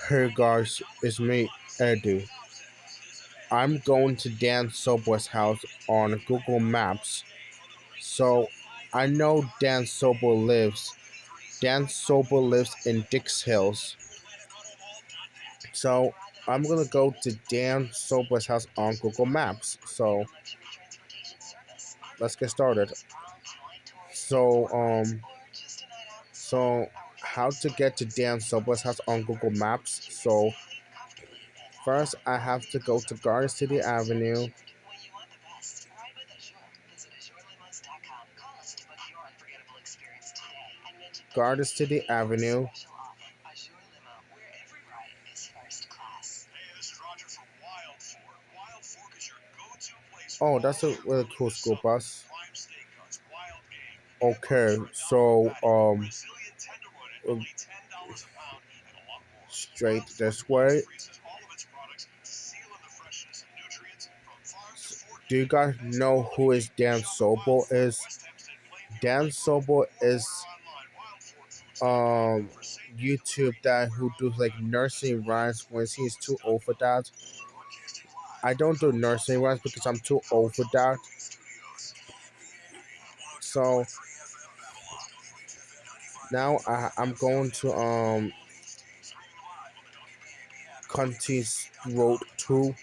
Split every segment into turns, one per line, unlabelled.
Hey guys, it's me, Edu. I'm going to Dan Sobo's house on Google Maps. So I know Dan Sobo lives. Dan Sobo lives in Dix Hills. So I'm gonna go to Dan Sobo's house on Google Maps. So let's get started. So so how to get to Dan Sobo's house on Google Maps? So first I have to go to Garden City Avenue. Garden City Avenue. Oh, that's a really cool school bus. Okay, so uh, straight this way. Do you guys know who is Dan Sobel is? Dan Sobel is um YouTube that who do like nursing rhymes when he's too old for that. I don't do nursing rhymes because I'm too old for that. So now I'm going to Cunty's Road 2.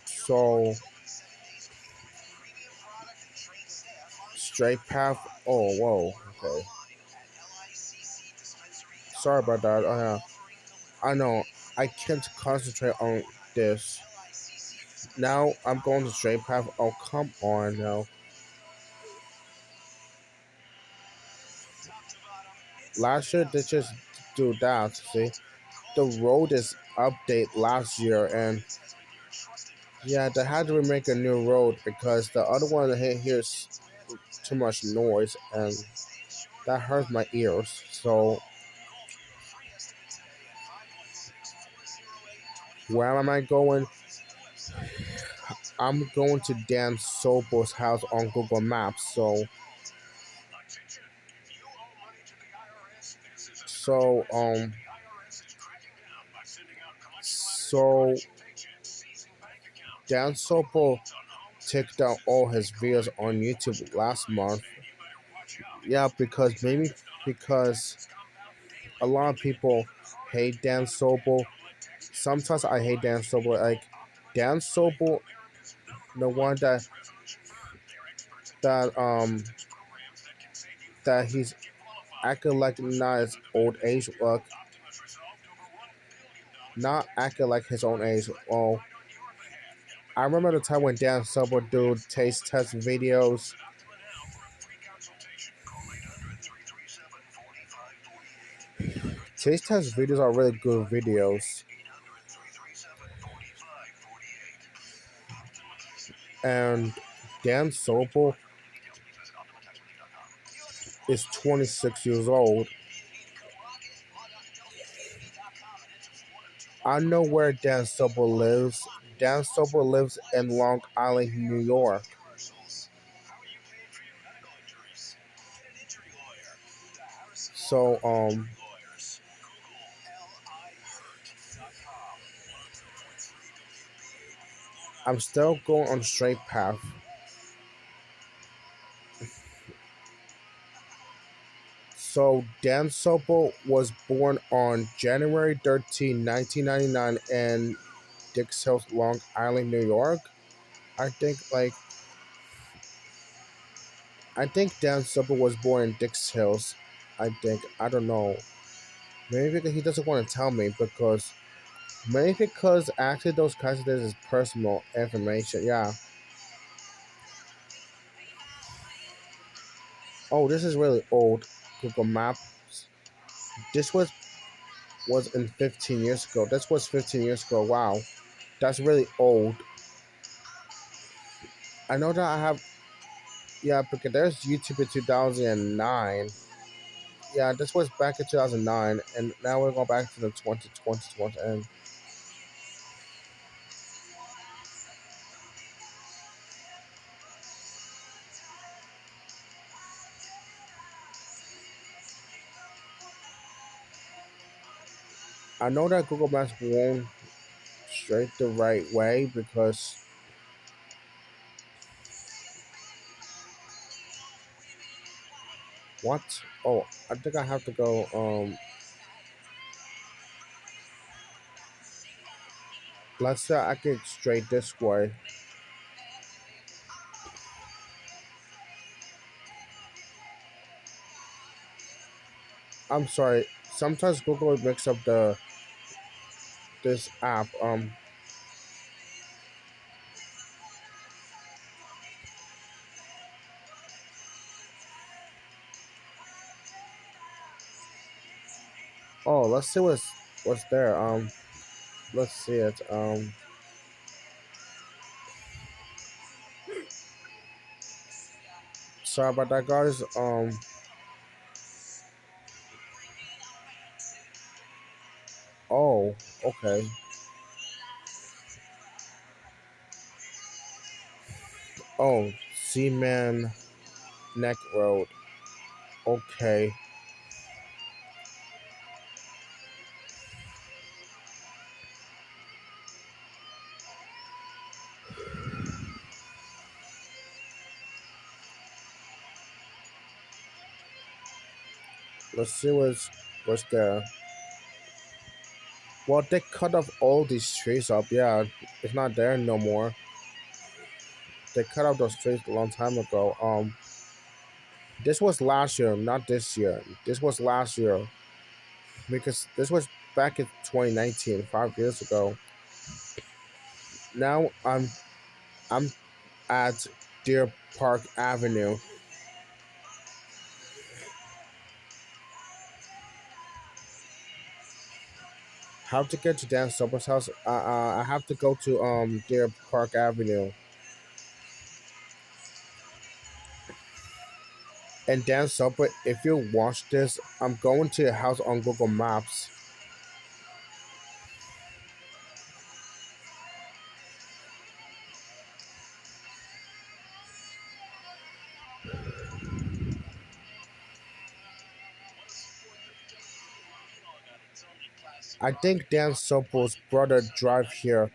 So straight path. Oh, whoa. Okay. Sorry about that. I know. I can't concentrate on this. Now I'm going to straight path. Oh, come on now. Last year they just do that. See, the road is update last year, and yeah, they had to remake a new road because the other one hears too much noise, and that hurts my ears. So where am I going? I'm going to Dan Sobel's house on Google Maps. So so Dan Sobel took down all his videos on YouTube last month. Yeah, because a lot of people hate Dan Sobel. Sometimes I hate Dan Sobel. Like Dan Sobel, the one that um that he's acting like not his old age look, not acting like his own age. Well, I remember the time when Dan Sobel do taste test videos. Taste test videos are really good videos. And Dan Sobel is 26 years old. I know where Dan Sobel lives. Dan Sobel lives in Long Island, New York. So I'm still going on the straight path. So Dan Sobel was born on January 13, 1999 in Dix Hills, Long Island, New York. I think like I think Dan Sobel was born in Dix Hills. I don't know. Maybe because he doesn't want to tell me because actually those kinds of things is personal information. Yeah. Oh, this is really old. Google Maps. This was in 15 years ago. This was 15 years ago. Wow, that's really old. I know that I have. Yeah, because there's YouTube in 2009. Yeah, this was back in 2009, and now we're going back to the 2020 and I know that Google Maps won't straight the right way because what? Oh, I think I have to go. Let's say I get straight this way. I'm sorry. Sometimes Google mix up the this app. Oh, let's see what's there. Let's see it. Sorry about that, guys. Oh, okay. Oh, Seaman Neck Road. Okay. Let's see what's there. Well, they cut off all these trees up. Yeah, it's not there no more. They cut off those trees a long time ago. This was last year, not this year. This was last year because this was back in 2019, 5 years ago. Now I'm at Deer Park Avenue. How to get to Dan Soper's house? I have to go to Deer Park Avenue. And Dan Soper, if you watch this, I'm going to your house on Google Maps. I think Dan Soper's brother drive here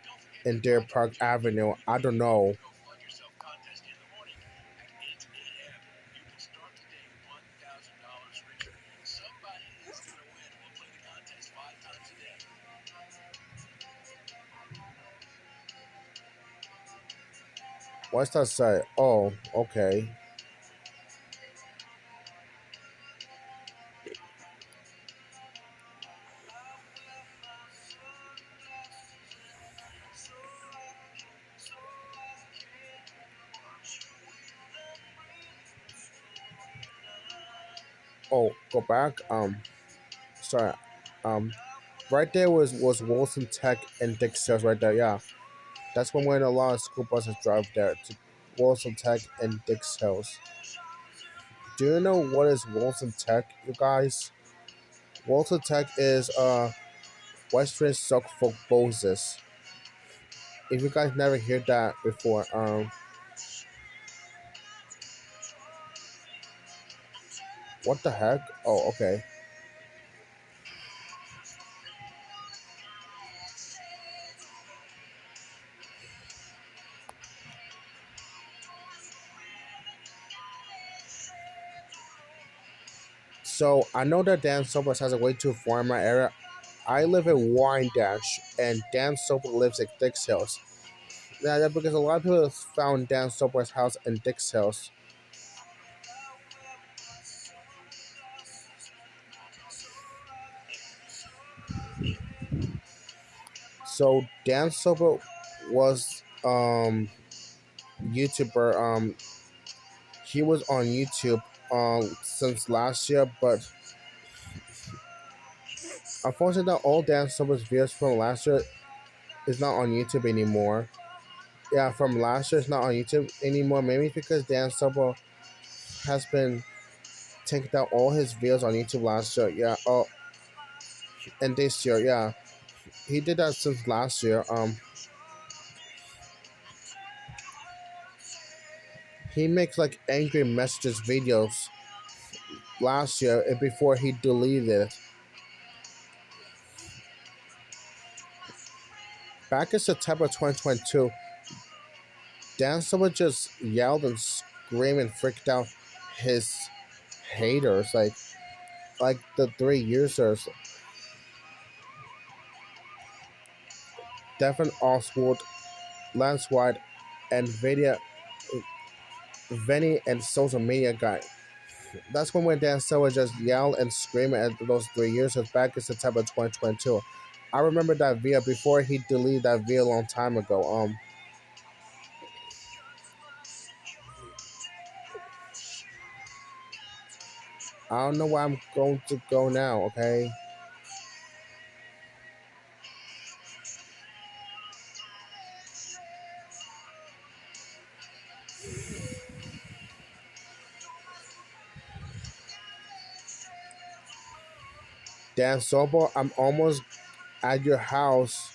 in Deer Park Avenue. I don't know. What's that say? Oh, okay. Oh, go back. Sorry. Um, right there was Wilson Tech and Dick Sales right there. Yeah, that's when a lot of school buses drive there to Wilson Tech and Dick Sales. Do you know what is Wilson Tech, you guys? Wilson Tech is Western Suffolk Boses. If you guys never heard that before, what the heck? Oh, okay. So I know that Dan Sobers has a way too far in my area. I live in Wyandotte, and Dan Soper lives at Dix Hills. Yeah, yeah, because a lot of people have found Dan Soper's house in Dix Hills. So Dan Soper was YouTuber. He was on YouTube since last year, but unfortunately, all Dan Soper's videos from last year is not on YouTube anymore. Yeah, from last year, it's not on YouTube anymore. Maybe because Dan Soper has been taking down all his videos on YouTube last year. Yeah. Oh, and this year, yeah, he did that since last year. He makes like angry messages videos last year and before he deleted it. Back in September 2022, Dan Silver just yelled and screamed and freaked out his haters, like the three users, Devin Oswald, Lance White, and Vinny and social media guy. That's when Dan Silver just yelled and screamed at those three users back in September 2022. I remember that video before he deleted that video a long time ago. I don't know where I'm going to go now. Okay. Dan Silver, I'm almost at your house.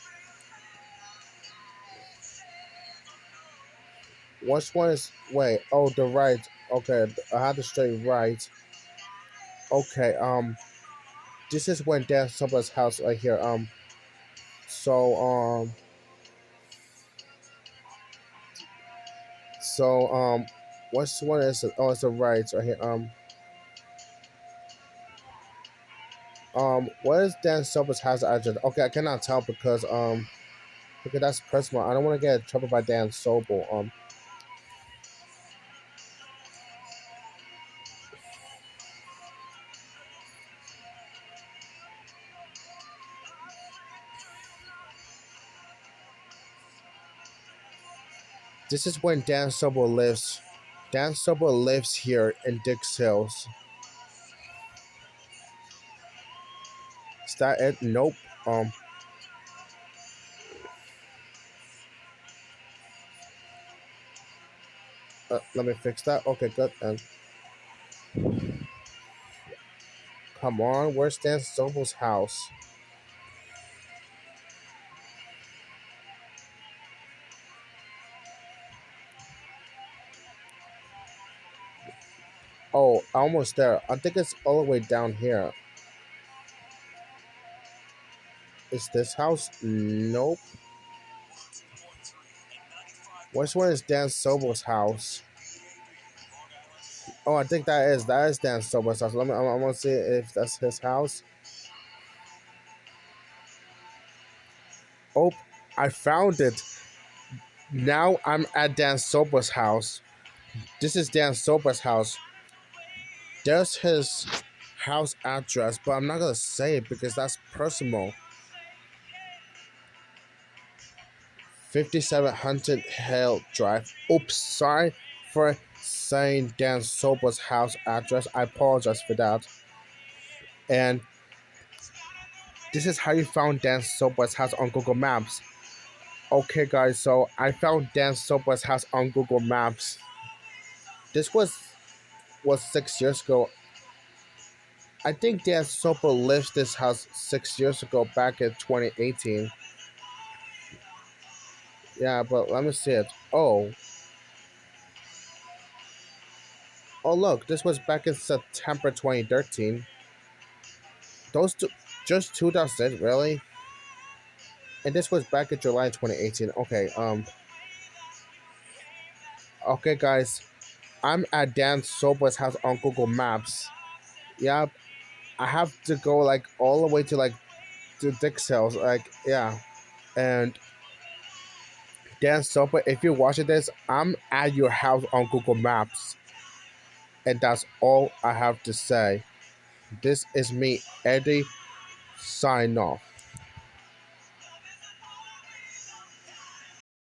Which one is? Wait. Oh, the right. Okay, I had to straight right. Okay. This is when Dan Silver's house right here. So so which one is it? Oh, it's the right right here. What is Dan Silver's house address? Okay, I cannot tell because that's personal. I don't want to get in trouble by Dan Silver. This is when Dan Silver lives. Dan Silver lives here in Dix Hills. Is that it? Nope. Um, Let me fix that. Okay, good. And come on, where's Dan Silver's house? Oh, almost there. I think it's all the way down here. Is this house? Nope. Which one is Dan Silver's house? Oh, I think that is Dan Silver's house. I'm gonna see if that's his house. Oh, I found it. Now I'm at Dan Silver's house. This is Dan Silver's house. There's his house address, but I'm not gonna say it because that's personal. 5700 Hale Drive. Oops, sorry for saying Dan Silver's house address. I apologize for that. And this is how you found Dan Silver's house on Google Maps. Okay, guys, so I found Dan Silver's house on Google Maps. This was 6 years ago. I think Dan Silver lived this house 6 years ago, back in 2018. Yeah, but let me see it. Oh, look, this was back in September 2013. Those two, just two. That's it, really. And this was back in July 2018. Okay, guys, I'm at Dan Silver's house on Google Maps. Yeah, I have to go like all the way to like to Dick's house. Like, yeah, and Dan Silver, if you're watching this, I'm at your house on Google Maps. And that's all I have to say. This is me, Eddie, sign off.